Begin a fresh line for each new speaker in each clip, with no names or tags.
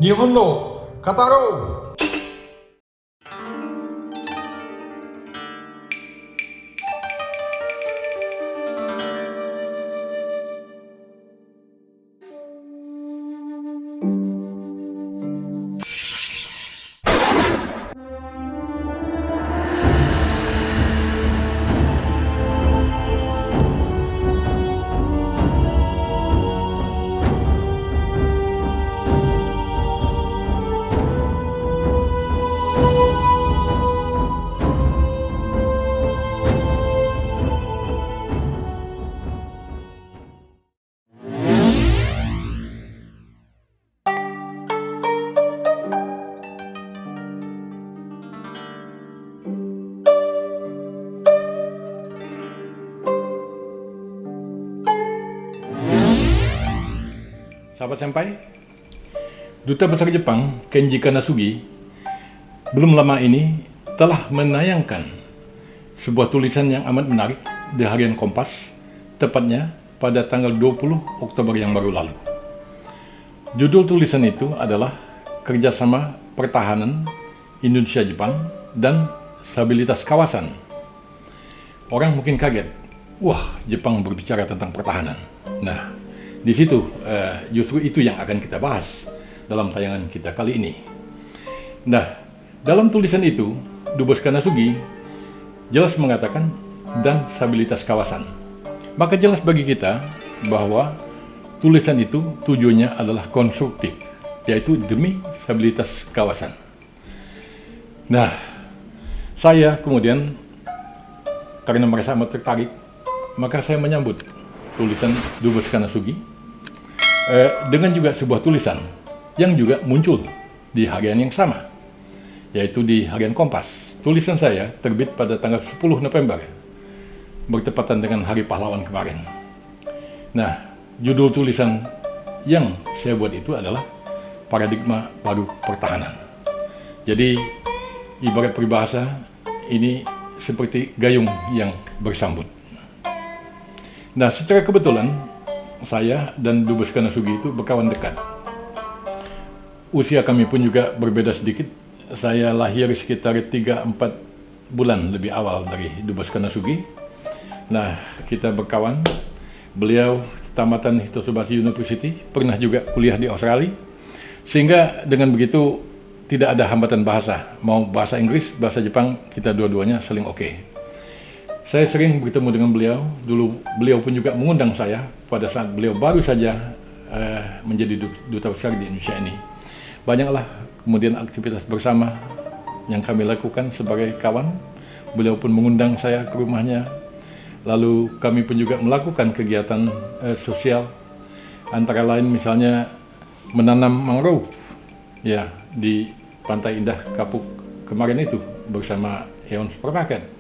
日本の語ろう。
Sahabat senpai, Duta Besar Jepang Kenji Kanasugi belum lama ini telah menayangkan sebuah tulisan yang amat menarik di harian Kompas, tepatnya pada tanggal 20 Oktober yang baru lalu. Judul tulisan itu adalah Kerjasama Pertahanan Indonesia-Jepang dan Stabilitas Kawasan. Orang mungkin kaget, wah, Jepang berbicara tentang pertahanan. Nah, di situ justru itu yang akan kita bahas dalam tayangan kita kali ini. Nah, dalam tulisan itu, Dubes Kanasugi jelas mengatakan dan stabilitas kawasan. Maka jelas bagi kita bahwa tulisan itu tujuannya adalah konstruktif, yaitu demi stabilitas kawasan. Nah, saya kemudian karena merasa amat tertarik, maka saya menyambut tulisan Dubes Kanasugi dengan juga sebuah tulisan yang juga muncul di harian yang sama, yaitu di harian Kompas. Tulisan saya terbit pada tanggal 10 November, bertepatan dengan Hari Pahlawan kemarin. Nah, judul tulisan yang saya buat itu adalah Paradigma Baru Pertahanan. Jadi, ibarat peribahasa, ini seperti gayung yang bersambut. Nah, secara kebetulan, saya dan Dubes Kanasugi itu berkawan dekat. Usia kami pun juga berbeda sedikit. Saya lahir sekitar 3-4 bulan lebih awal dari Dubes Kanasugi. Nah, kita berkawan. Beliau tamatan Hitotsubashi University, pernah juga kuliah di Australia. Sehingga dengan begitu tidak ada hambatan bahasa. Mau bahasa Inggris, bahasa Jepang, kita dua-duanya saling oke. Saya sering bertemu dengan beliau. Dulu beliau pun juga mengundang saya pada saat beliau baru saja menjadi duta besar di Indonesia ini. Banyaklah kemudian aktivitas bersama yang kami lakukan sebagai kawan. Beliau pun mengundang saya ke rumahnya. Lalu kami pun juga melakukan kegiatan sosial, antara lain misalnya menanam mangrove ya di Pantai Indah Kapuk kemarin itu bersama Aeon Supermarket.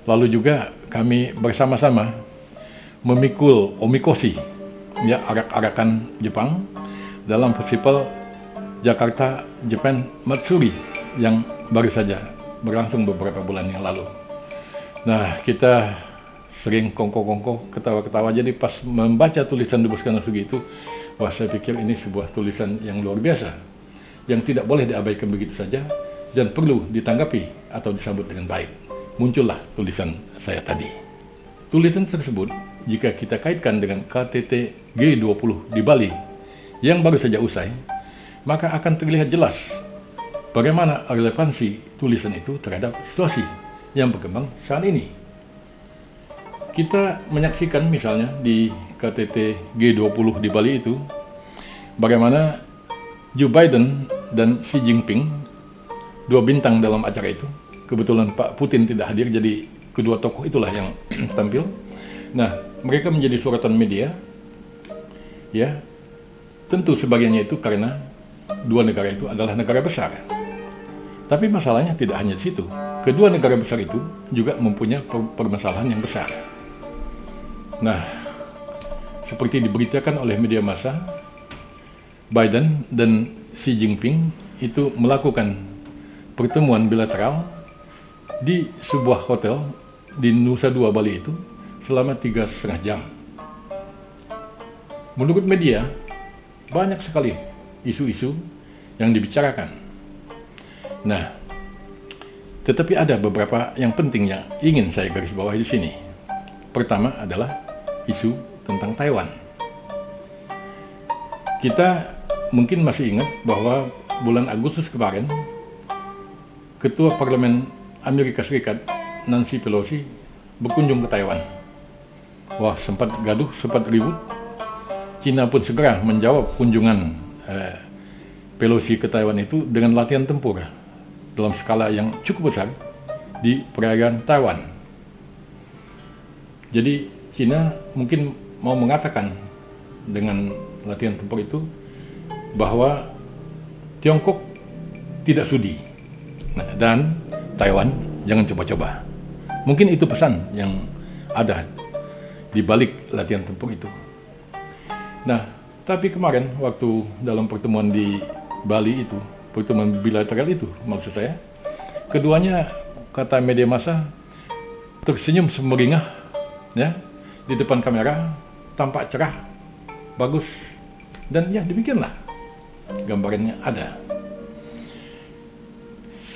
Lalu juga kami bersama-sama memikul omikoshi, ya, arak-arakan Jepang dalam festival Jakarta Japan Matsuri yang baru saja berlangsung beberapa bulan yang lalu. Nah, kita sering kongko-kongko, ketawa-ketawa. Jadi pas membaca tulisan Dubes Kanasugi itu, wah, saya pikir ini sebuah tulisan yang luar biasa, yang tidak boleh diabaikan begitu saja dan perlu ditanggapi atau disambut dengan baik. Muncullah tulisan saya tadi. Tulisan tersebut, jika kita kaitkan dengan KTT G20 di Bali yang baru saja usai, maka akan terlihat jelas bagaimana relevansi tulisan itu terhadap situasi yang berkembang saat ini. Kita menyaksikan misalnya di KTT G20 di Bali itu, bagaimana Joe Biden dan Xi Jinping, dua bintang dalam acara itu. Kebetulan Pak Putin tidak hadir, jadi kedua tokoh itulah yang tampil. Nah, mereka menjadi sorotan media. Ya, tentu sebagiannya itu karena dua negara itu adalah negara besar. Tapi masalahnya tidak hanya di situ. Kedua negara besar itu juga mempunyai permasalahan yang besar. Nah, seperti diberitakan oleh media massa, Biden dan Xi Jinping itu melakukan pertemuan bilateral di sebuah hotel di Nusa Dua Bali itu selama 3,5 jam. Menurut media, banyak sekali isu-isu yang dibicarakan. Nah, tetapi ada beberapa yang penting yang ingin saya garis bawahi di sini. Pertama adalah isu tentang Taiwan. Kita mungkin masih ingat bahwa bulan Agustus kemarin, Ketua Parlemen Amerika Serikat Nancy Pelosi berkunjung ke Taiwan. Wah, sempat gaduh, sempat ribut. Cina pun segera menjawab kunjungan Pelosi ke Taiwan itu dengan latihan tempur dalam skala yang cukup besar di perairan Taiwan. Jadi Cina mungkin mau mengatakan dengan latihan tempur itu bahwa Tiongkok tidak sudi, dan Taiwan jangan coba-coba. Mungkin itu pesan yang ada di balik latihan tempur itu. Nah, tapi kemarin waktu dalam pertemuan di Bali itu, pertemuan bilateral itu maksud saya, keduanya, kata media massa, tersenyum semeringah, ya, di depan kamera, tampak cerah, bagus, dan ya demikianlah gambarannya ada.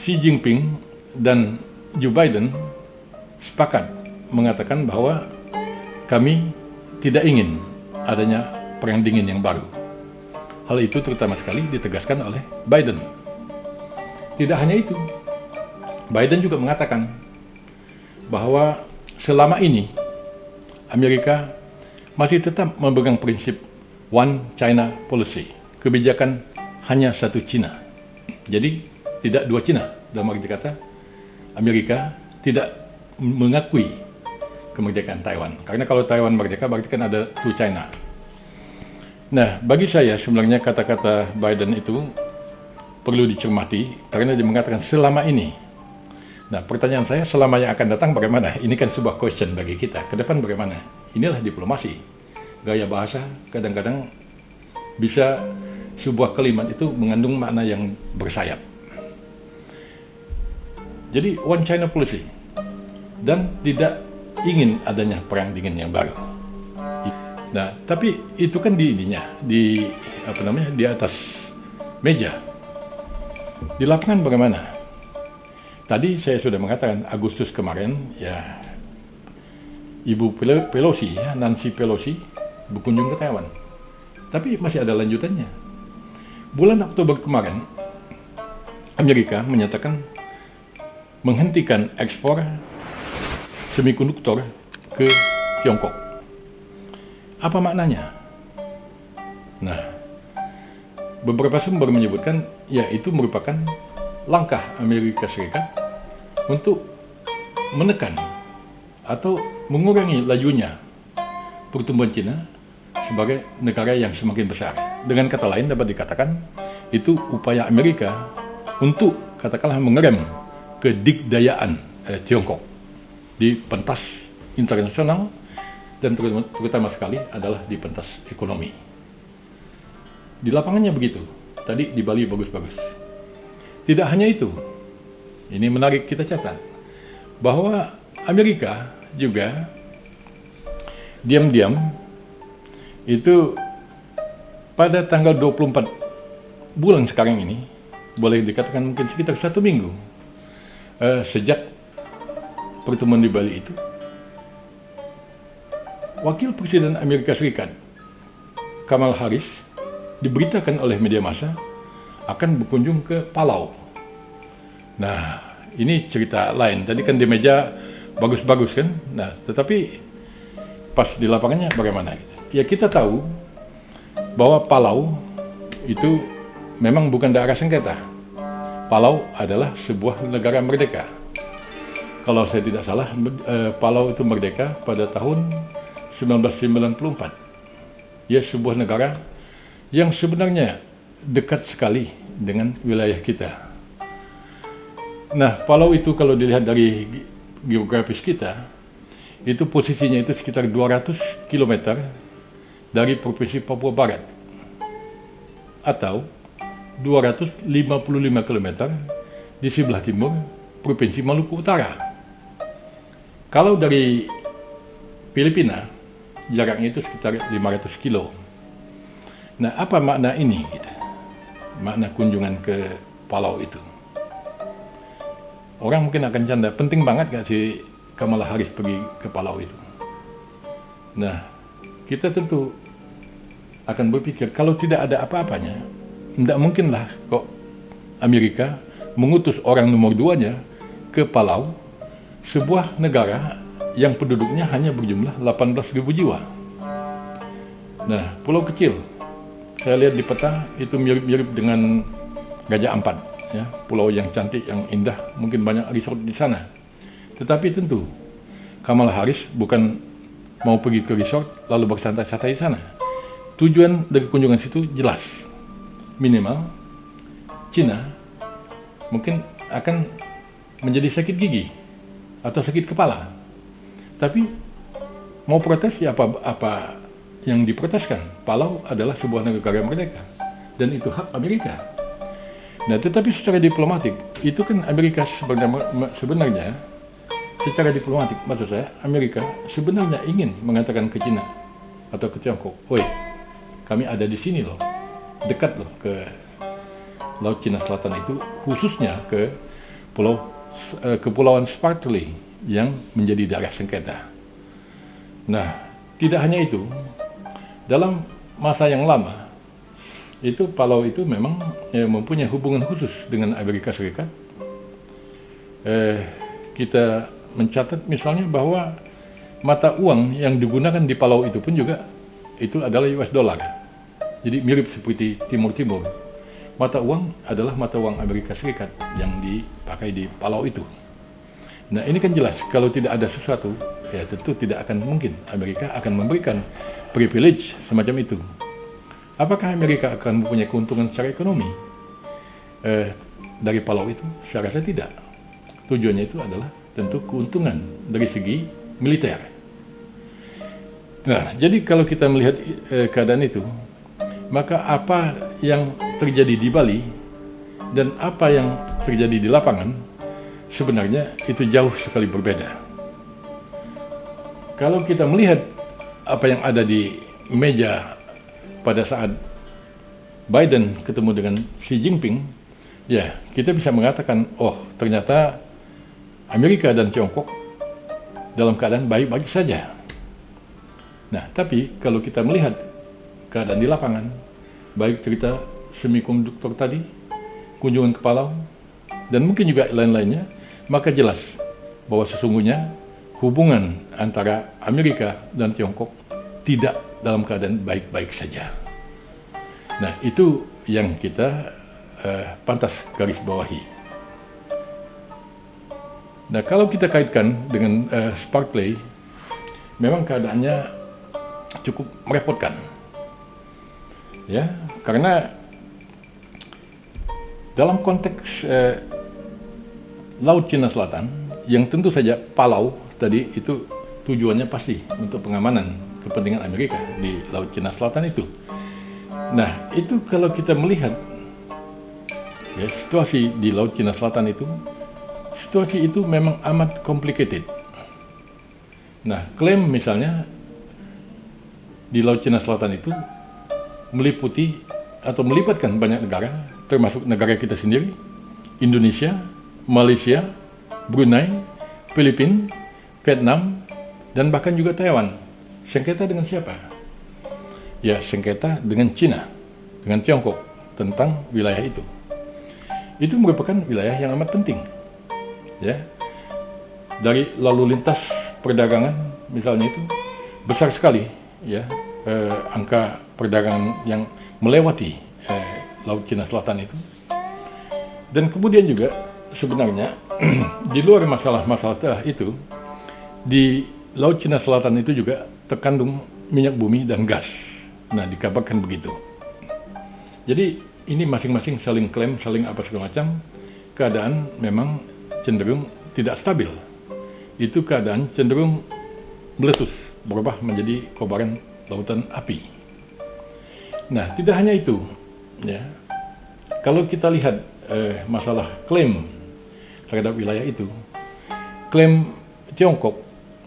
Xi Jinping dan Joe Biden sepakat mengatakan bahwa kami tidak ingin adanya perang dingin yang baru. Hal itu terutama sekali ditegaskan oleh Biden. Tidak hanya itu, Biden juga mengatakan bahwa selama ini Amerika masih tetap memegang prinsip One China Policy, kebijakan hanya satu Cina. Jadi tidak dua Cina, dalam arti kata Amerika tidak mengakui kemerdekaan Taiwan. Karena kalau Taiwan merdeka berarti kan ada two China. Nah, bagi saya sebenarnya kata-kata Biden itu perlu dicermati karena dia mengatakan selama ini. Nah, pertanyaan saya, selama yang akan datang bagaimana? Ini kan sebuah question bagi kita. Ke depan bagaimana? Inilah diplomasi. Gaya bahasa kadang-kadang bisa sebuah kalimat itu mengandung makna yang bersayap. Jadi One China Policy, dan tidak ingin adanya perang dingin yang baru. Nah, tapi itu kan di di atas meja. Di lapangan bagaimana? Tadi saya sudah mengatakan Agustus kemarin, ya, Ibu Pelosi, ya, Nancy Pelosi berkunjung ke Taiwan. Tapi masih ada lanjutannya. Bulan Oktober kemarin, Amerika menyatakan menghentikan ekspor semikonduktor ke Tiongkok. Apa maknanya? Nah, beberapa sumber menyebutkan ya itu merupakan langkah Amerika Serikat untuk menekan atau mengurangi lajunya pertumbuhan Cina sebagai negara yang semakin besar. Dengan kata lain dapat dikatakan itu upaya Amerika untuk katakanlah mengerem kedikdayaan Tiongkok di pentas internasional dan terutama sekali adalah di pentas ekonomi. Di lapangannya begitu. Tadi di Bali bagus-bagus. Tidak hanya itu. Ini menarik kita catat bahwa Amerika juga diam-diam itu pada tanggal 24 bulan sekarang ini, boleh dikatakan mungkin sekitar 1 minggu sejak pertemuan di Bali itu, Wakil Presiden Amerika Serikat Kamala Harris diberitakan oleh media massa akan berkunjung ke Palau. Nah, ini cerita lain. Tadi kan di meja bagus-bagus kan. Nah, tetapi pas di lapangannya bagaimana? Ya, kita tahu bahwa Palau itu memang bukan daerah sengketa. Palau adalah sebuah negara merdeka. Kalau saya tidak salah, Palau itu merdeka pada tahun 1994. Ya, sebuah negara yang sebenarnya dekat sekali dengan wilayah kita. Nah, Palau itu kalau dilihat dari geografis kita, itu posisinya itu sekitar 200 km dari Provinsi Papua Barat, atau 255 km di sebelah timur Provinsi Maluku Utara. Kalau dari Filipina, jaraknya itu sekitar 500 kilo. Nah, apa makna ini? makna kunjungan ke Palau itu. Orang mungkin akan canda, penting banget gak sih Kamala Harris pergi ke Palau itu? Nah, kita tentu akan berpikir kalau tidak ada apa-apanya, tidak mungkinlah kok Amerika mengutus orang nomor 2-nya ke Palau, sebuah negara yang penduduknya hanya berjumlah 18.000 jiwa. Nah, pulau kecil, saya lihat di peta itu mirip-mirip dengan Raja Ampat, ya, pulau yang cantik, yang indah, mungkin banyak resort di sana. Tetapi tentu Kamala Harris bukan mau pergi ke resort lalu bersantai-santai di sana. Tujuan dari kunjungan situ jelas, minimal Cina mungkin akan menjadi sakit gigi atau sakit kepala. Tapi mau protes ya apa yang diproteskan. Palau adalah sebuah negara merdeka dan itu hak Amerika. Nah, tetapi secara diplomatik itu kan Amerika sebenarnya secara diplomatik, maksud saya Amerika sebenarnya ingin mengatakan ke Cina atau ke Tiongkok, "Woi, kami ada di sini loh, dekat loh ke Laut Cina Selatan itu, khususnya ke Kepulauan Spratly yang menjadi daerah sengketa." Nah, tidak hanya itu, dalam masa yang lama itu Palau itu memang mempunyai hubungan khusus dengan Amerika Serikat. Kita mencatat misalnya bahwa mata uang yang digunakan di Palau itu pun juga itu adalah US dollar. Jadi mirip seperti Timur Timur. Mata uang adalah mata uang Amerika Serikat yang dipakai di Palau itu. Nah, ini kan jelas kalau tidak ada sesuatu, ya tentu tidak akan mungkin Amerika akan memberikan privilege semacam itu. Apakah Amerika akan mempunyai keuntungan secara ekonomi dari Palau itu? Saya rasa tidak. Tujuannya itu adalah tentu keuntungan dari segi militer. Nah, jadi kalau kita melihat keadaan itu, maka apa yang terjadi di Bali dan apa yang terjadi di lapangan sebenarnya itu jauh sekali berbeda. Kalau kita melihat apa yang ada di meja pada saat Biden ketemu dengan Xi Jinping, ya kita bisa mengatakan, oh ternyata Amerika dan Tiongkok dalam keadaan baik-baik saja. Nah, tapi kalau kita melihat keadaan di lapangan, baik cerita semikonduktor tadi, kunjungan ke Palau, dan mungkin juga lain-lainnya, maka jelas bahwa sesungguhnya hubungan antara Amerika dan Tiongkok tidak dalam keadaan baik-baik saja. Nah, itu yang kita pantas garis bawahi. Nah, kalau kita kaitkan dengan Spratly, memang keadaannya cukup merepotkan. Ya, karena dalam konteks Laut Cina Selatan, yang tentu saja Palau tadi itu tujuannya pasti untuk pengamanan kepentingan Amerika di Laut Cina Selatan itu. Nah, itu kalau kita melihat ya, situasi di Laut Cina Selatan itu, situasi itu memang amat complicated. Nah, klaim misalnya di Laut Cina Selatan itu meliputi atau melibatkan banyak negara, termasuk negara kita sendiri, Indonesia, Malaysia, Brunei, Filipina, Vietnam, dan bahkan juga Taiwan. Sengketa dengan siapa? Ya, sengketa dengan Cina, dengan Tiongkok tentang wilayah itu. Itu merupakan wilayah yang amat penting. Ya, dari lalu lintas perdagangan misalnya itu besar sekali, ya, angka perdagangan yang melewati Laut Cina Selatan itu. Dan kemudian juga sebenarnya di luar masalah-masalah itu, di Laut Cina Selatan itu juga terkandung minyak bumi dan gas. Nah, dikabarkan begitu. Jadi ini masing-masing saling klaim, saling apa segala macam. Keadaan memang cenderung tidak stabil. Itu keadaan cenderung meletus, berubah menjadi kobaran lautan api. Nah, tidak hanya itu, ya. Kalau kita lihat masalah klaim terhadap wilayah itu, klaim Tiongkok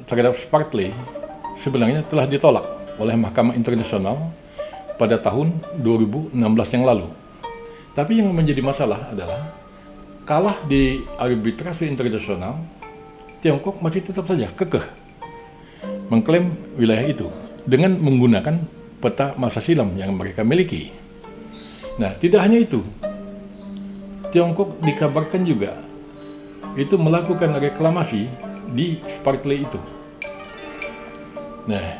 terhadap Spratly sebenarnya telah ditolak oleh Mahkamah Internasional pada tahun 2016 yang lalu. Tapi yang menjadi masalah adalah kalah di arbitrase internasional, Tiongkok masih tetap saja kekeh mengklaim wilayah itu dengan menggunakan peta masa silam yang mereka miliki. Nah, tidak hanya itu, Tiongkok dikabarkan juga itu melakukan reklamasi di Spratly itu. Nah,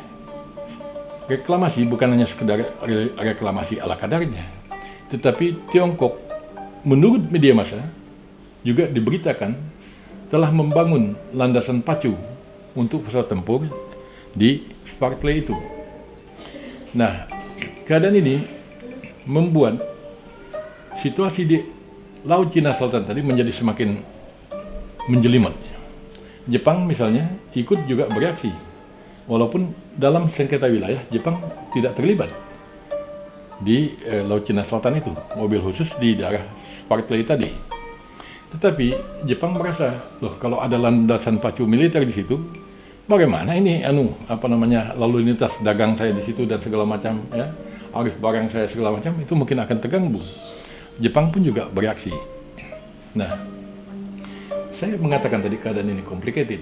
reklamasi bukan hanya sekedar reklamasi ala kadarnya, tetapi Tiongkok menurut media massa juga diberitakan telah membangun landasan pacu untuk pesawat tempur di Spratly itu. Nah, keadaan ini membuat situasi di Laut Cina Selatan tadi menjadi semakin menjelimet. Jepang misalnya ikut juga bereaksi, walaupun dalam sengketa wilayah Jepang tidak terlibat di Laut Cina Selatan itu, mobil khusus di daerah Spratly tadi. Tetapi Jepang merasa, loh kalau ada landasan pacu militer di situ, bagaimana ini lalu lintas dagang saya di situ dan segala macam ya, arus barang saya segala macam itu mungkin akan terganggu. Jepang pun juga bereaksi. Nah, saya mengatakan tadi keadaan ini complicated.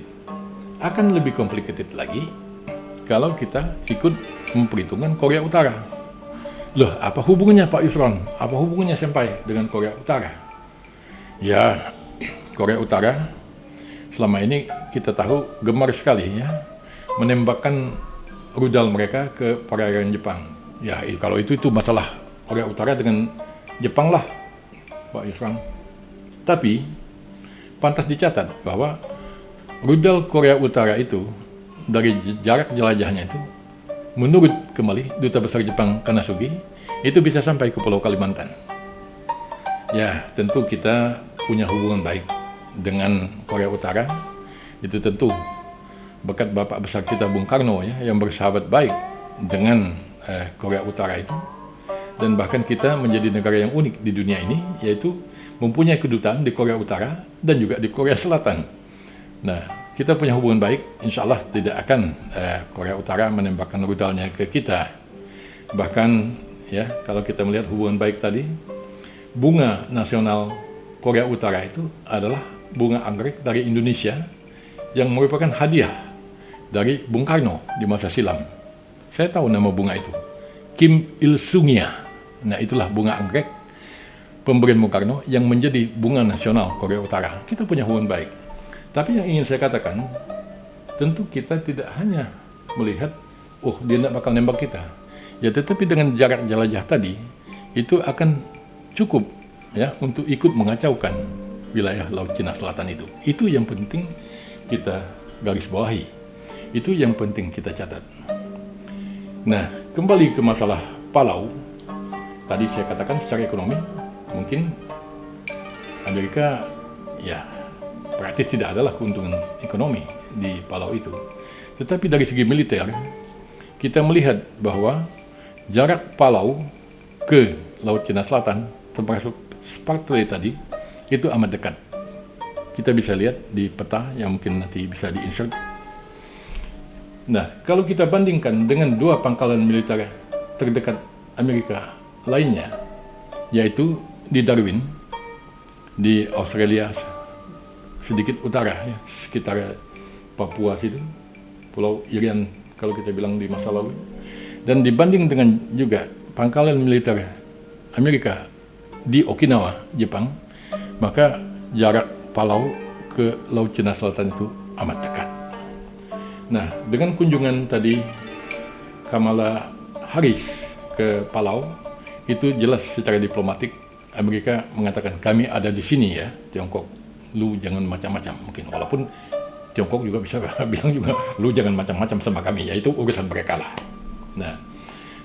Akan lebih complicated lagi kalau kita ikut memperhitungkan Korea Utara. Loh, apa hubungannya Pak Yusron? Apa hubungannya Senpai dengan Korea Utara? Ya, Korea Utara selama ini kita tahu gemar sekali ya menembakkan rudal mereka ke perairan Jepang. Ya, kalau itu masalah Korea Utara dengan Jepang lah, Pak Yusron. Tapi pantas dicatat bahwa rudal Korea Utara itu dari jarak jelajahnya itu, menurut kembali Duta Besar Jepang Kanasugi, itu bisa sampai ke Pulau Kalimantan. Ya, tentu kita punya hubungan baik dengan Korea Utara. Itu tentu berkat Bapak Besar kita Bung Karno ya, yang bersahabat baik dengan Korea Utara itu. Dan bahkan kita menjadi negara yang unik di dunia ini, yaitu mempunyai kedutaan di Korea Utara dan juga di Korea Selatan. Nah, kita punya hubungan baik, insya Allah tidak akan Korea Utara menembakkan rudalnya ke kita. Bahkan ya, kalau kita melihat hubungan baik tadi, bunga nasional Korea Utara itu adalah bunga anggrek dari Indonesia yang merupakan hadiah dari Bung Karno di masa silam. Saya tahu nama bunga itu, Kim Il Sungia. Nah, itulah bunga anggrek pemberian Bung Karno yang menjadi bunga nasional Korea Utara. Kita punya hubungan baik. Tapi yang ingin saya katakan, tentu kita tidak hanya melihat, oh dia tidak bakal nembak kita. Ya, tetapi dengan jarak jelajah tadi, itu akan cukup ya untuk ikut mengacaukan wilayah Laut Cina Selatan itu. Itu yang penting kita garis bawahi. Itu yang penting kita catat. Nah, kembali ke masalah Palau. Tadi saya katakan secara ekonomi, mungkin Amerika ya praktis tidak adalah keuntungan ekonomi di Palau itu. Tetapi dari segi militer, kita melihat bahwa jarak Palau ke Laut Cina Selatan, termasuk Spratly tadi, itu amat dekat. Kita bisa lihat di peta yang mungkin nanti bisa di-insert. Nah, kalau kita bandingkan dengan dua pangkalan militer terdekat Amerika lainnya, yaitu di Darwin, di Australia, sedikit utara, ya, sekitar Papua situ, Pulau Irian kalau kita bilang di masa lalu, dan dibanding dengan juga pangkalan militer Amerika di Okinawa, Jepang, maka jarak Palau ke Laut Cina Selatan itu amat dekat. Nah, dengan kunjungan tadi Kamala Harris ke Palau, itu jelas secara diplomatik Amerika mengatakan kami ada di sini ya, Tiongkok, lu jangan macam-macam mungkin, walaupun Tiongkok juga bisa bilang juga lu jangan macam-macam sama kami, ya itu urusan mereka lah. Nah,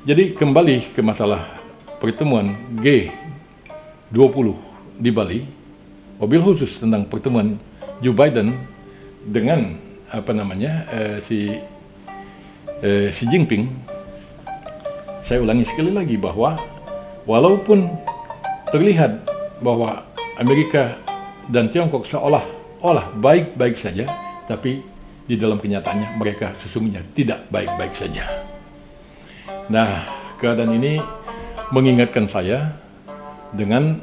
jadi kembali ke masalah pertemuan G20 di Bali, mobil khusus tentang pertemuan Joe Biden dengan Xi Jinping. Saya ulangi sekali lagi bahwa walaupun terlihat bahwa Amerika dan Tiongkok seolah-olah baik-baik saja, tapi di dalam kenyataannya mereka sesungguhnya tidak baik-baik saja. Nah, keadaan ini mengingatkan saya dengan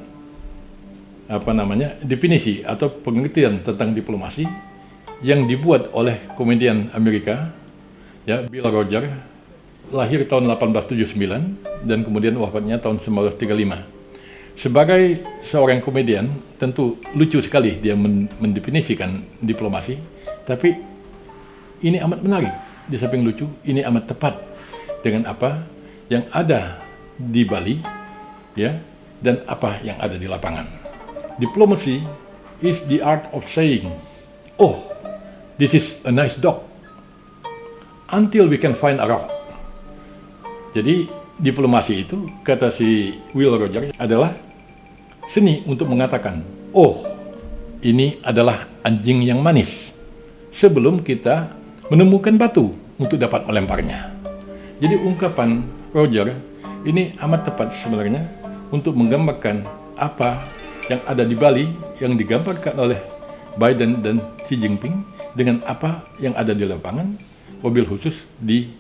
definisi atau pengertian tentang diplomasi yang dibuat oleh komedian Amerika, ya, Bill Rogers, lahir tahun 1879 dan kemudian wafatnya tahun 1935. Sebagai seorang komedian, tentu lucu sekali dia mendefinisikan diplomasi, tapi ini amat menarik. Di samping lucu, ini amat tepat dengan apa yang ada di Bali, ya, dan apa yang ada di lapangan. Diplomacy is the art of saying, "Oh, this is a nice dog," until we can find a rock. Jadi diplomasi itu, kata si Will Rogers, adalah seni untuk mengatakan, "Oh, ini adalah anjing yang manis," sebelum kita menemukan batu untuk dapat melemparnya. Jadi ungkapan Rogers ini amat tepat sebenarnya untuk menggambarkan apa yang ada di Bali yang digambarkan oleh Biden dan Xi Jinping dengan apa yang ada di lapangan, mobil khusus di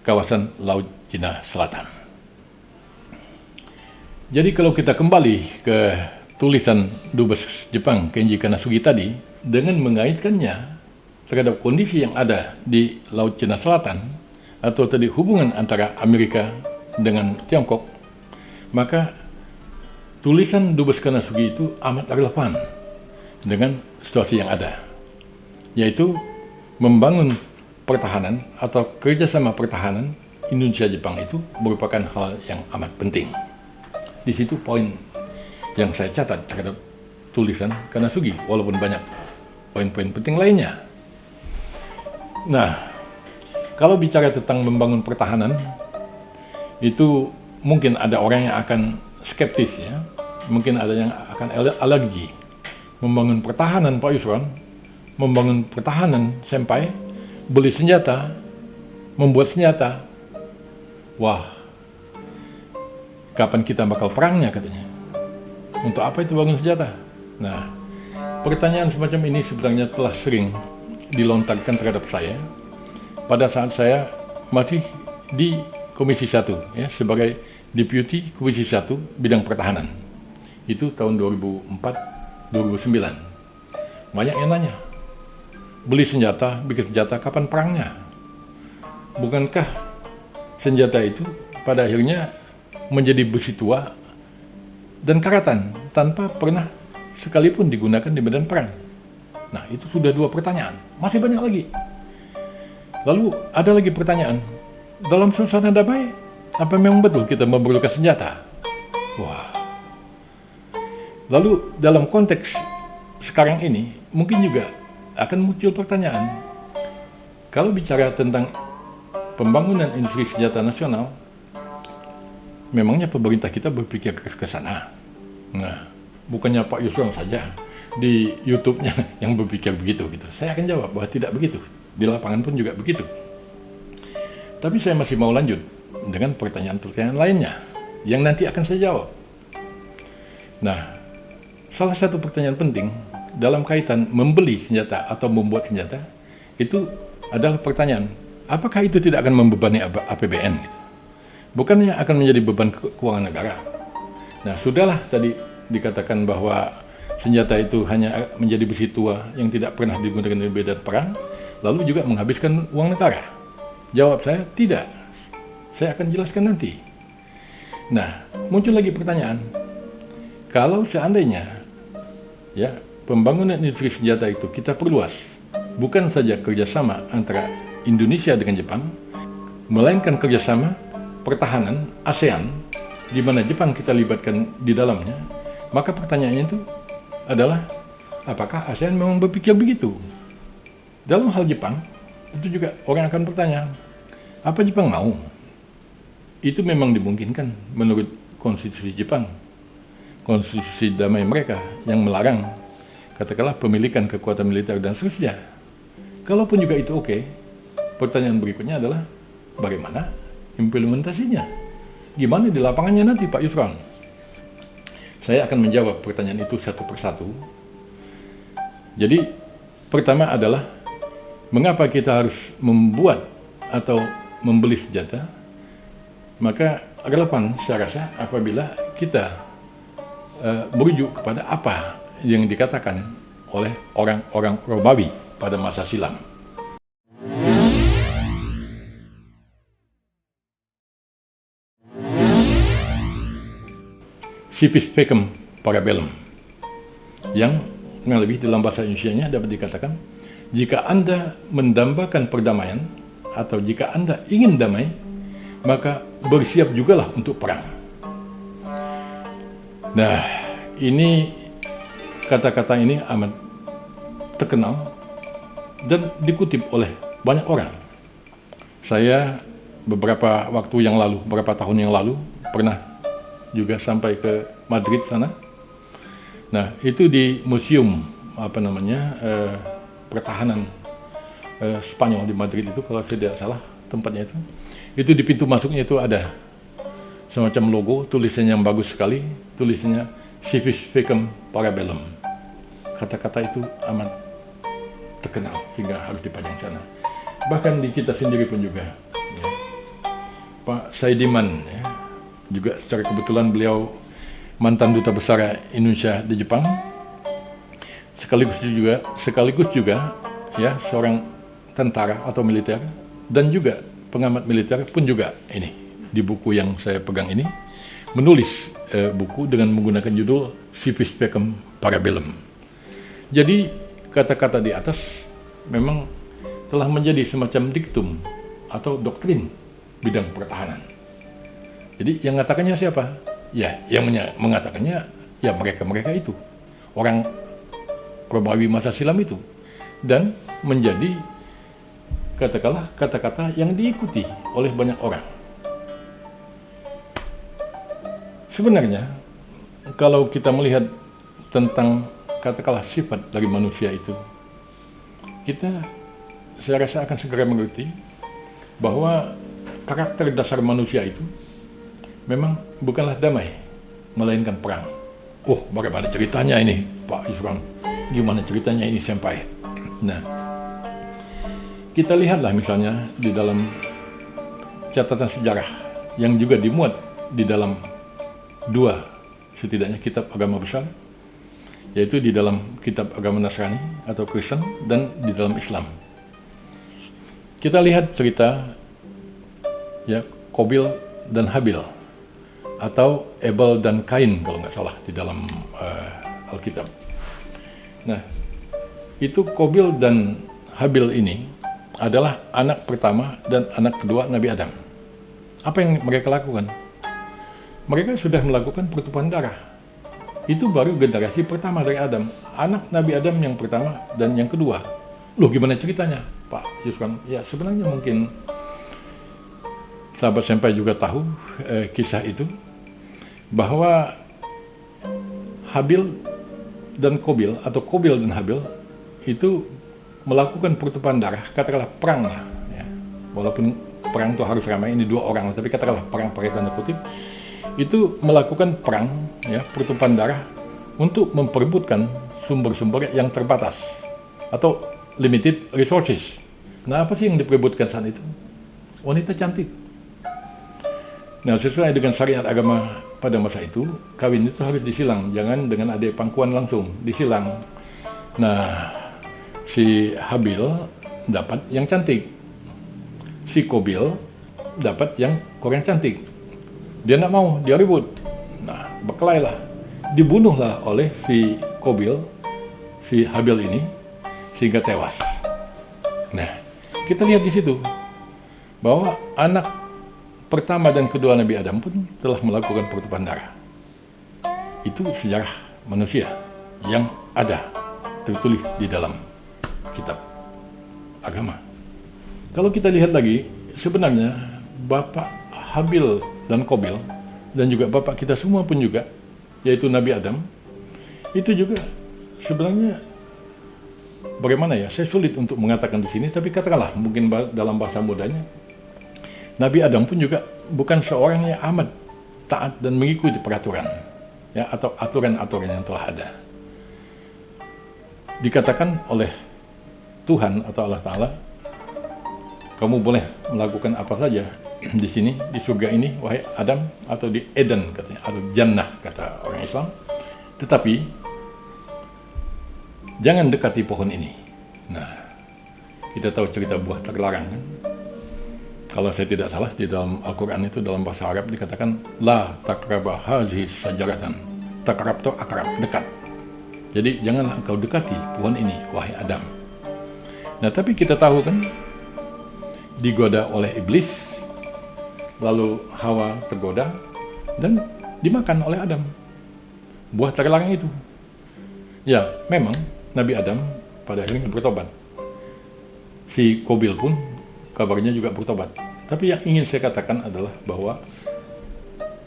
kawasan Laut Cina Selatan. Jadi kalau kita kembali ke tulisan Dubes Jepang Kenji Kanasugi tadi, dengan mengaitkannya terhadap kondisi yang ada di Laut Cina Selatan, atau tadi hubungan antara Amerika dengan Tiongkok, maka tulisan Dubes Kanasugi itu amat relevan dengan situasi yang ada, yaitu membangun pertahanan atau kerjasama pertahanan Indonesia-Jepang itu merupakan hal yang amat penting. Di situ poin yang saya catat terhadap tulisan Kanasugi, walaupun banyak poin-poin penting lainnya. Nah, kalau bicara tentang membangun pertahanan, itu mungkin ada orang yang akan skeptis, ya. Mungkin ada yang akan alergi. Membangun pertahanan, Pak Yusron, membangun pertahanan, Senpai, beli senjata, membuat senjata. Wah, kapan kita bakal perangnya, katanya. Untuk apa itu bangun senjata? Nah, pertanyaan semacam ini sebenarnya telah sering dilontarkan terhadap saya pada saat saya masih di Komisi 1, ya, sebagai Deputi Komisi 1 bidang pertahanan. Itu tahun 2004-2009. Banyak yang nanya, beli senjata, bikin senjata, kapan perangnya? Bukankah senjata itu pada akhirnya menjadi besi tua dan karatan tanpa pernah sekalipun digunakan di medan perang? Nah, itu sudah 2 pertanyaan. Masih banyak lagi. Lalu ada lagi pertanyaan, dalam suasana damai, apa memang betul kita memerlukan senjata? Wah. Lalu dalam konteks sekarang ini, mungkin juga akan muncul pertanyaan, kalau bicara tentang pembangunan industri senjata nasional, memangnya pemerintah kita berpikir ke sana? Nah, bukannya Pak Yusron saja di YouTube-nya yang berpikir begitu, gitu. Saya akan jawab bahwa tidak begitu. Di lapangan pun juga begitu. Tapi saya masih mau lanjut dengan pertanyaan-pertanyaan lainnya yang nanti akan saya jawab. Nah, salah satu pertanyaan penting dalam kaitan membeli senjata atau membuat senjata itu adalah pertanyaan, apakah itu tidak akan membebani APBN? Gitu. Bukannya akan menjadi beban keuangan negara. Nah, sudahlah tadi dikatakan bahwa senjata itu hanya menjadi besi tua yang tidak pernah digunakan di medan perang, lalu juga menghabiskan uang negara. Jawab saya, tidak. Saya akan jelaskan nanti. Nah, muncul lagi pertanyaan, kalau seandainya, ya, pembangunan industri senjata itu kita perluas, bukan saja kerjasama antara Indonesia dengan Jepang, melainkan kerjasama pertahanan ASEAN, di mana Jepang kita libatkan di dalamnya, maka pertanyaannya itu adalah, apakah ASEAN memang berpikir begitu? Dalam hal Jepang, itu juga orang akan bertanya, apa Jepang mau? Itu memang dimungkinkan menurut konstitusi Jepang, konstitusi damai mereka yang melarang, katakanlah, pemilikan kekuatan militer dan seterusnya. Kalaupun juga itu oke, pertanyaan berikutnya adalah, bagaimana implementasinya? Gimana di lapangannya nanti, Pak Yusron? Saya akan menjawab pertanyaan itu satu persatu. Jadi, pertama adalah, mengapa kita harus membuat atau membeli senjata? Maka relevan saya rasa apabila kita merujuk kepada apa yang dikatakan oleh orang-orang Romawi pada masa silam. Civis Pacem para bellum, yang kurang lebih dalam bahasa Indonesianya dapat dikatakan, jika Anda mendambakan perdamaian atau jika Anda ingin damai, maka bersiap jugalah untuk perang. Nah, ini kata-kata ini amat terkenal dan dikutip oleh banyak orang. Saya beberapa waktu yang lalu, beberapa tahun yang lalu, pernah juga sampai ke Madrid sana. Nah, itu di museum pertahanan Spanyol di Madrid itu, kalau saya tidak salah tempatnya itu di pintu masuknya itu ada semacam logo, tulisannya yang bagus sekali, tulisannya Civis Pacem para bellum. Kata-kata itu amat terkenal sehingga harus dipajang sana. Bahkan di kita sendiri pun juga, ya. Pak Saidiman, ya, juga secara kebetulan beliau mantan duta besar Indonesia di Jepang, sekaligus juga ya seorang tentara atau militer dan juga pengamat militer pun juga ini di buku yang saya pegang ini menulis buku dengan menggunakan judul Civis Pacem para bellum. Jadi kata-kata di atas memang telah menjadi semacam diktum atau doktrin bidang pertahanan. Jadi yang mengatakannya siapa? Ya, yang mengatakannya ya mereka itu orang Romawi masa silam itu, dan menjadi katakanlah kata-kata yang diikuti oleh banyak orang. Sebenarnya kalau kita melihat tentang katakanlah sifat dari manusia itu, saya rasa akan segera mengerti bahwa karakter dasar manusia itu memang bukanlah damai, melainkan perang. Oh, bagaimana ceritanya ini, Pak Yusran? Gimana ceritanya ini, Senpai? Nah, kita lihatlah misalnya di dalam catatan sejarah yang juga dimuat di dalam dua setidaknya kitab agama besar, yaitu di dalam kitab agama Nasrani atau Kristen dan di dalam Islam. Kita lihat cerita ya Qabil dan Habil atau Abel dan Kain kalau nggak salah di dalam Alkitab. Nah, itu Qabil dan Habil ini adalah anak pertama dan anak kedua Nabi Adam. Apa yang mereka lakukan? Mereka sudah melakukan pertumpahan darah. Itu baru generasi pertama dari Adam, anak Nabi Adam yang pertama dan yang kedua. Loh, gimana ceritanya, Pak Yusran? Ya, sebenarnya mungkin sahabat Senpai juga tahu kisah itu, bahwa Habil dan Qabil atau Qabil dan Habil itu melakukan pertumpahan darah, katakanlah perang lah, ya. Walaupun perang itu harus ramai, ini dua orang, tapi katakanlah perang pakai tanda kutip, itu melakukan perang, ya, pertumpahan darah untuk memperebutkan sumber-sumber yang terbatas atau limited resources. Nah, apa sih yang diperebutkan saat itu? Wanita cantik. Nah, sesuai dengan syariat agama pada masa itu, kawin itu harus disilang, jangan dengan adik pangkuan langsung, disilang. Nah, si Habil dapat yang cantik, si Qabil dapat yang kurang cantik. Dia tidak mau, dia ribut. Nah, berkelailah, dibunuhlah oleh si Qabil, si Habil ini, sehingga tewas. Nah, kita lihat di situ bahwa anak pertama dan kedua Nabi Adam pun telah melakukan pertumpahan darah. Itu sejarah manusia yang ada tertulis di dalam kitab agama. Kalau kita lihat lagi, sebenarnya Bapak Habil dan Qabil dan juga Bapak kita semua pun juga, yaitu Nabi Adam, itu juga sebenarnya bagaimana ya? Saya sulit untuk mengatakan di sini, tapi katakanlah mungkin dalam bahasa mudanya, Nabi Adam pun juga bukan seorang yang amat taat dan mengikuti peraturan, ya, atau aturan-aturan yang telah ada. Dikatakan oleh Tuhan atau Allah Ta'ala, kamu boleh melakukan apa saja di sini, di surga ini, wahai Adam, atau di Eden katanya, atau Jannah kata orang Islam. Tetapi jangan dekati pohon ini. Nah, kita tahu cerita buah terlarang kan? Kalau saya tidak salah di dalam Al-Quran itu dalam bahasa Arab dikatakan la taqraba hazihi sajaratan. Taqrab itu akrab, dekat. Jadi janganlah engkau dekati pohon ini, wahai Adam. Nah, tapi kita tahu kan digoda oleh iblis, lalu Hawa tergoda dan dimakan oleh Adam. Buah terlarang itu. Ya, memang Nabi Adam pada akhirnya bertobat. Si Qabil pun kabarnya juga bertobat. Tapi yang ingin saya katakan adalah bahwa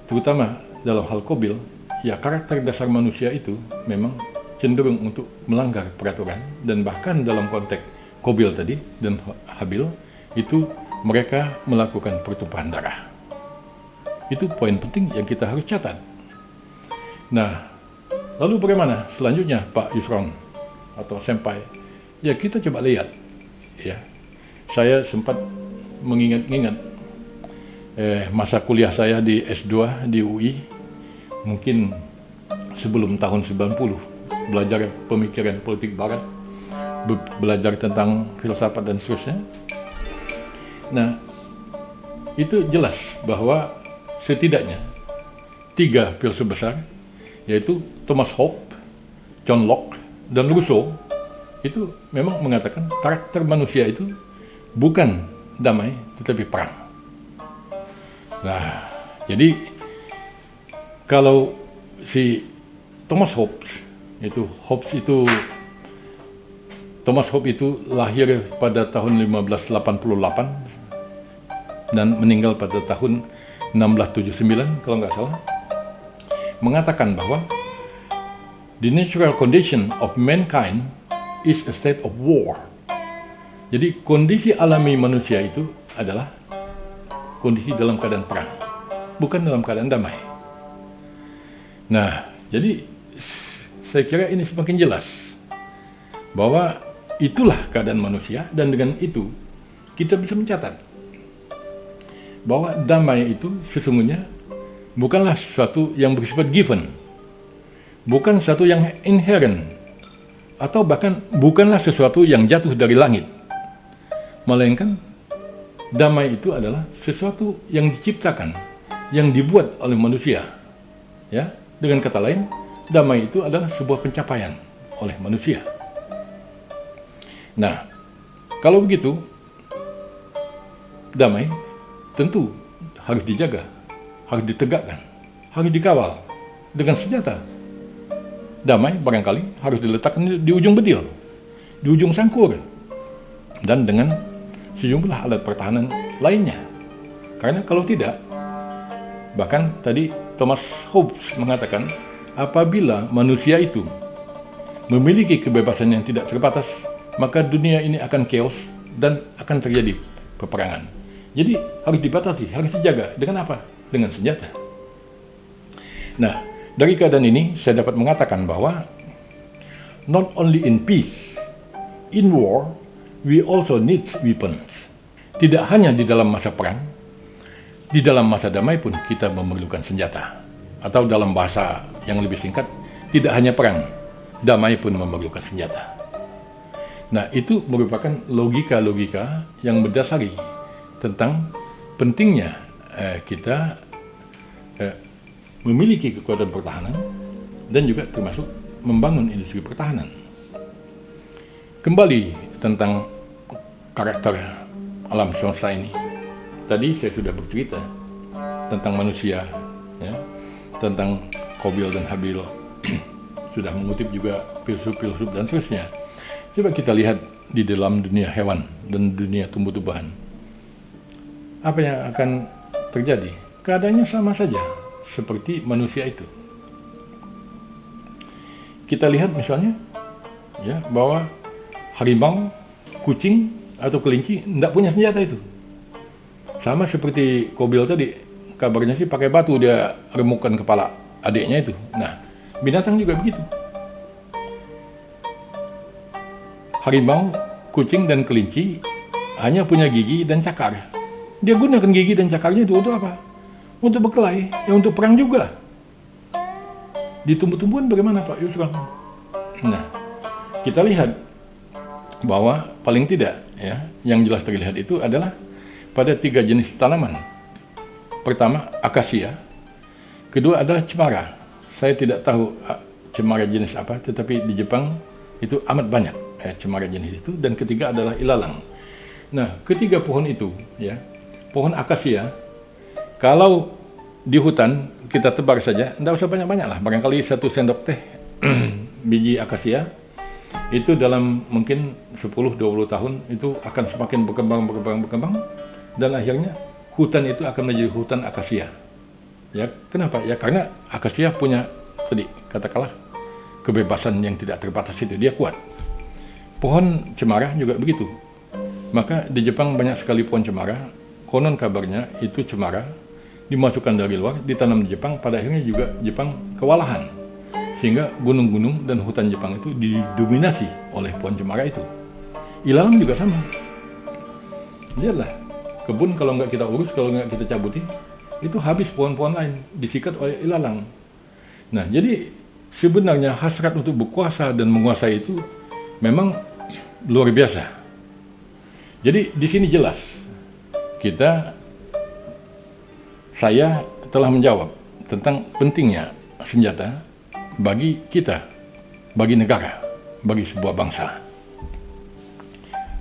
terutama dalam hal Qabil, ya karakter dasar manusia itu memang cenderung untuk melanggar peraturan, dan bahkan dalam konteks Qabil tadi dan Habil itu mereka melakukan pertumpahan darah. Itu poin penting yang kita harus catat. Nah, lalu bagaimana selanjutnya Pak Yusron atau Senpai? Ya kita coba lihat. Ya, saya sempat mengingat-ingat masa kuliah saya di S2 di UI, mungkin sebelum tahun 90, belajar pemikiran politik barat, belajar tentang filsafat dan seterusnya. Nah, itu jelas bahwa setidaknya 3 filsuf besar, yaitu Thomas Hobbes, John Locke, dan Rousseau, itu memang mengatakan karakter manusia itu bukan damai tetapi perang. Nah, jadi kalau si Thomas Hobbes itu lahir pada tahun 1588 dan meninggal pada tahun 1679 kalau nggak salah, mengatakan bahwa the natural condition of mankind is a state of war. Jadi kondisi alami manusia itu adalah kondisi dalam keadaan perang, bukan dalam keadaan damai. Nah, jadi saya kira ini semakin jelas bahwa itulah keadaan manusia, dan dengan itu kita bisa mencatat bahwa damai itu sesungguhnya bukanlah sesuatu yang bersifat given, bukan sesuatu yang inherent, atau bahkan bukanlah sesuatu yang jatuh dari langit, melainkan damai itu adalah sesuatu yang diciptakan, yang dibuat oleh manusia. Ya, dengan kata lain, damai itu adalah sebuah pencapaian oleh manusia. Nah, kalau begitu, damai tentu harus dijaga, harus ditegakkan, harus dikawal dengan senjata. Damai barangkali harus diletakkan di ujung bedil, di ujung sangkur, dan dengan sejumlah alat pertahanan lainnya. Karena kalau tidak, bahkan tadi Thomas Hobbes mengatakan, apabila manusia itu memiliki kebebasan yang tidak terbatas, maka dunia ini akan chaos dan akan terjadi peperangan. Jadi harus dibatasi, harus dijaga. Dengan apa? Dengan senjata. Nah, dari keadaan ini saya dapat mengatakan bahwa not only in peace, in war, we also need weapons. Tidak hanya di dalam masa perang, di dalam masa damai pun kita memerlukan senjata. Atau dalam bahasa yang lebih singkat, tidak hanya perang, damai pun memerlukan senjata. Nah, itu merupakan logika-logika yang berdasari tentang pentingnya kita memiliki kekuatan pertahanan dan juga termasuk membangun industri pertahanan. Kembali tentang karakter alam semesta ini. Tadi saya sudah bercerita tentang manusia, ya, tentang Qabil dan Habil, sudah mengutip juga filsuf-filsuf dan seterusnya. Coba kita lihat di dalam dunia hewan dan dunia tumbuh-tumbuhan. Apa yang akan terjadi? Keadaannya sama saja seperti manusia itu. Kita lihat misalnya, ya, bahwa harimau, kucing atau kelinci tidak punya senjata itu. Sama seperti Qabil tadi, kabarnya sih pakai batu dia remukkan kepala adiknya itu. Nah, binatang juga begitu. Harimau, kucing dan kelinci hanya punya gigi dan cakar. Dia gunakan gigi dan cakarnya itu untuk apa? Untuk berkelahi, ya untuk perang juga. Di tumbuh-tumbuhan bagaimana Pak Yusron? Nah, kita lihat bahwa paling tidak ya, yang jelas terlihat itu adalah pada 3 jenis tanaman. Pertama, akasia. Kedua adalah cemara. Saya tidak tahu cemara jenis apa, tetapi di Jepang itu amat banyak cemara jenis itu. Dan ketiga adalah ilalang. Nah, ketiga pohon itu ya, pohon akasia, kalau di hutan kita tebar saja, tidak usah banyak-banyak lah, barangkali 1 sendok teh biji akasia itu dalam mungkin 10-20 tahun itu akan semakin berkembang, dan akhirnya hutan itu akan menjadi hutan akasia. Ya, kenapa? Ya karena akasia punya tadi katakanlah kebebasan yang tidak terbatas itu, dia kuat. Pohon cemara juga begitu. Maka di Jepang banyak sekali pohon cemara. Konon kabarnya itu cemara dimasukkan dari luar, ditanam di Jepang, pada akhirnya juga Jepang kewalahan. Sehingga gunung-gunung dan hutan Jepang itu didominasi oleh pohon cemara itu. Ilalang juga sama. Lihatlah, kebun kalau nggak kita urus, kalau nggak kita cabuti, itu habis pohon-pohon lain, disikat oleh ilalang. Nah, jadi sebenarnya hasrat untuk berkuasa dan menguasai itu memang luar biasa. Jadi di sini jelas saya telah menjawab tentang pentingnya senjata bagi kita, bagi negara, bagi sebuah bangsa.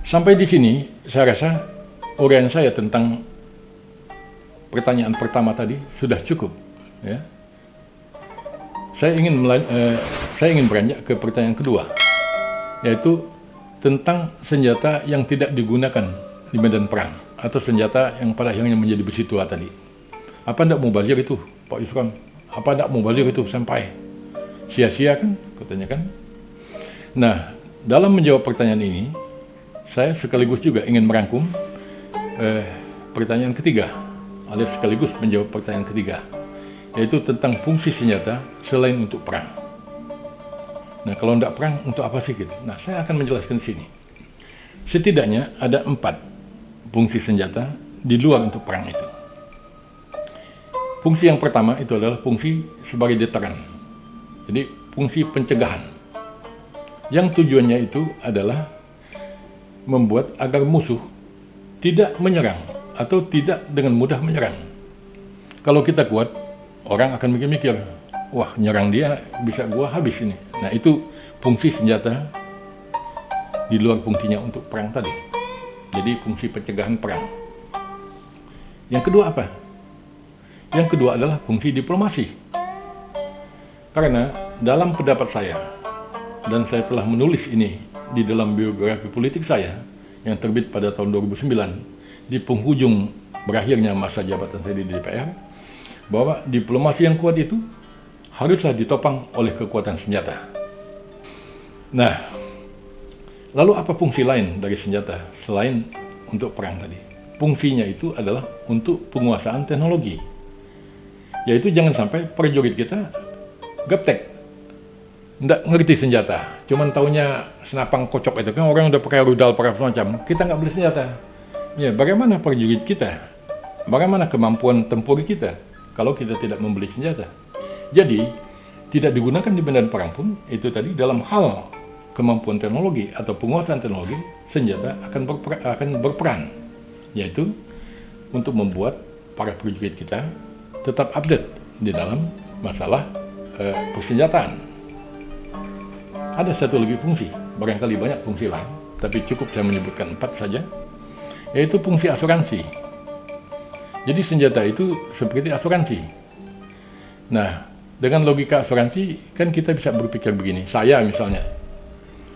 Sampai di sini saya rasa uraian saya tentang pertanyaan pertama tadi sudah cukup. Ya. Saya ingin beranjak ke pertanyaan kedua, yaitu tentang senjata yang tidak digunakan di medan perang atau senjata yang pada akhirnya menjadi besi tua tadi. Apa tidak mubazir itu, Pak Yusron? Apa tidak mubazir itu sampai sia-sia kan, katanya kan? Nah, dalam menjawab pertanyaan ini, saya sekaligus juga ingin merangkum pertanyaan ketiga, alias sekaligus menjawab pertanyaan ketiga, yaitu tentang fungsi senjata selain untuk perang. Nah, kalau tidak perang, untuk apa sih gitu? Nah, saya akan menjelaskan di sini. Setidaknya ada 4 fungsi senjata di luar untuk perang itu. Fungsi yang pertama itu adalah fungsi sebagai deteran. Jadi fungsi pencegahan. Yang tujuannya itu adalah membuat agar musuh tidak menyerang atau tidak dengan mudah menyerang. Kalau kita kuat, orang akan mikir-mikir, wah nyerang dia bisa gua habis ini. Nah itu fungsi senjata di luar fungsinya untuk perang tadi. Jadi fungsi pencegahan perang. Yang kedua apa? Yang kedua adalah fungsi diplomasi. Karena dalam pendapat saya, dan saya telah menulis ini di dalam biografi politik saya yang terbit pada tahun 2009 di penghujung berakhirnya masa jabatan saya di DPR, bahwa diplomasi yang kuat itu haruslah ditopang oleh kekuatan senjata. Nah, lalu apa fungsi lain dari senjata selain untuk perang tadi? Fungsinya itu adalah untuk penguasaan teknologi. Yaitu jangan sampai prajurit kita gaptek, nggak ngerti senjata, cuman taunya senapang kocok itu kan, orang udah pakai rudal para macam, kita nggak beli senjata. Ya, bagaimana prajurit kita, bagaimana kemampuan tempur kita kalau kita tidak membeli senjata? Jadi tidak digunakan di medan perang pun itu tadi dalam hal kemampuan teknologi atau penguasaan teknologi, senjata akan berperan, yaitu untuk membuat para prajurit kita tetap update di dalam masalah persenjataan. Ada satu lagi fungsi, barangkali banyak fungsi lain, tapi cukup saya menyebutkan 4 saja, yaitu fungsi asuransi. Jadi senjata itu seperti asuransi. Nah, dengan logika asuransi, kan kita bisa berpikir begini, saya misalnya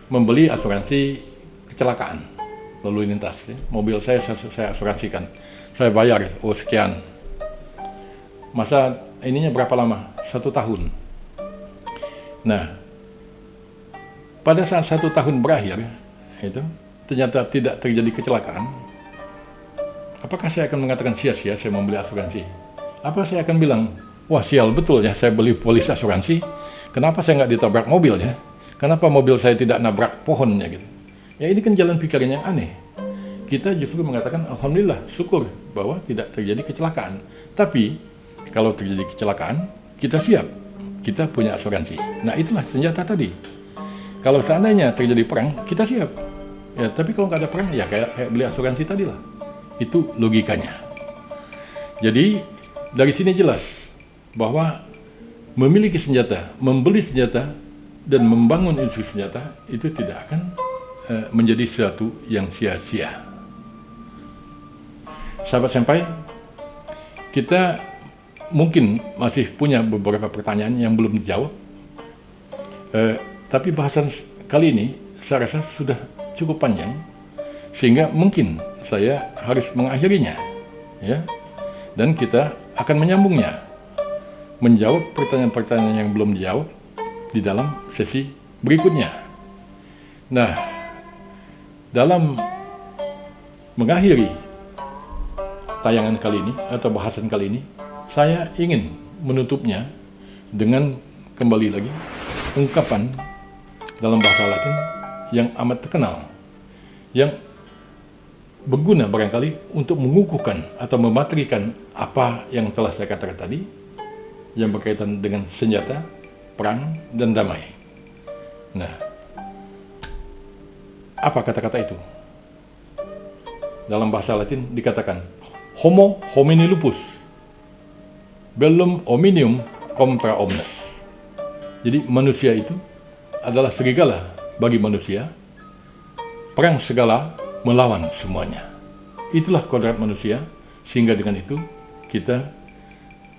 membeli asuransi kecelakaan lalu lintas, mobil saya asuransikan, saya bayar sekian. Masa ininya berapa lama? 1 tahun. Nah, pada saat 1 tahun berakhir, itu ternyata tidak terjadi kecelakaan. Apakah saya akan mengatakan sia-sia saya membeli asuransi? Apa saya akan bilang, wah sial betul ya saya beli polis asuransi, kenapa saya nggak ditabrak mobil ya? Kenapa mobil saya tidak nabrak pohonnya gitu? Ya ini kan jalan pikiran yang aneh. Kita justru mengatakan alhamdulillah, syukur bahwa tidak terjadi kecelakaan. Tapi kalau terjadi kecelakaan, kita siap kita punya asuransi. Nah, itulah senjata tadi. Kalau seandainya terjadi perang, kita siap. Ya, tapi kalau nggak ada perang, ya kayak beli asuransi tadi lah. Itu logikanya. Jadi, dari sini jelas bahwa memiliki senjata, membeli senjata, dan membangun industri senjata itu tidak akan menjadi sesuatu yang sia-sia. Sahabat senpai, kita mungkin masih punya beberapa pertanyaan yang belum dijawab. Tapi bahasan kali ini saya rasa sudah cukup panjang, sehingga mungkin saya harus mengakhirinya, ya. Dan kita akan menyambungnya, menjawab pertanyaan-pertanyaan yang belum dijawab di dalam sesi berikutnya. Nah, dalam mengakhiri tayangan kali ini atau bahasan kali ini, saya ingin menutupnya dengan kembali lagi ungkapan dalam bahasa Latin yang amat terkenal, yang berguna barangkali untuk mengukuhkan atau mematerikan apa yang telah saya katakan tadi, yang berkaitan dengan senjata, perang, dan damai. Nah, apa kata-kata itu? Dalam bahasa Latin dikatakan, Homo homini lupus, bellum hominium contra omnes. Jadi manusia itu adalah serigala bagi manusia, perang segala melawan semuanya. Itulah kodrat manusia, sehingga dengan itu kita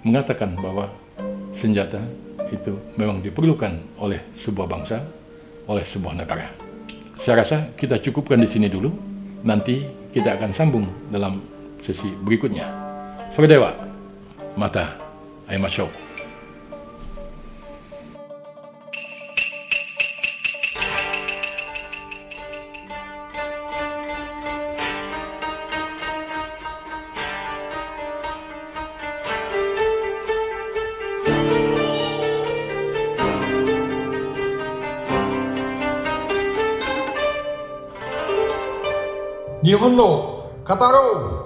mengatakan bahwa senjata itu memang diperlukan oleh sebuah bangsa, oleh sebuah negara. Saya rasa kita cukupkan di sini dulu, nanti kita akan sambung dalam sesi berikutnya. Soredewa, mata, aimashou.
Nihon no Kataro!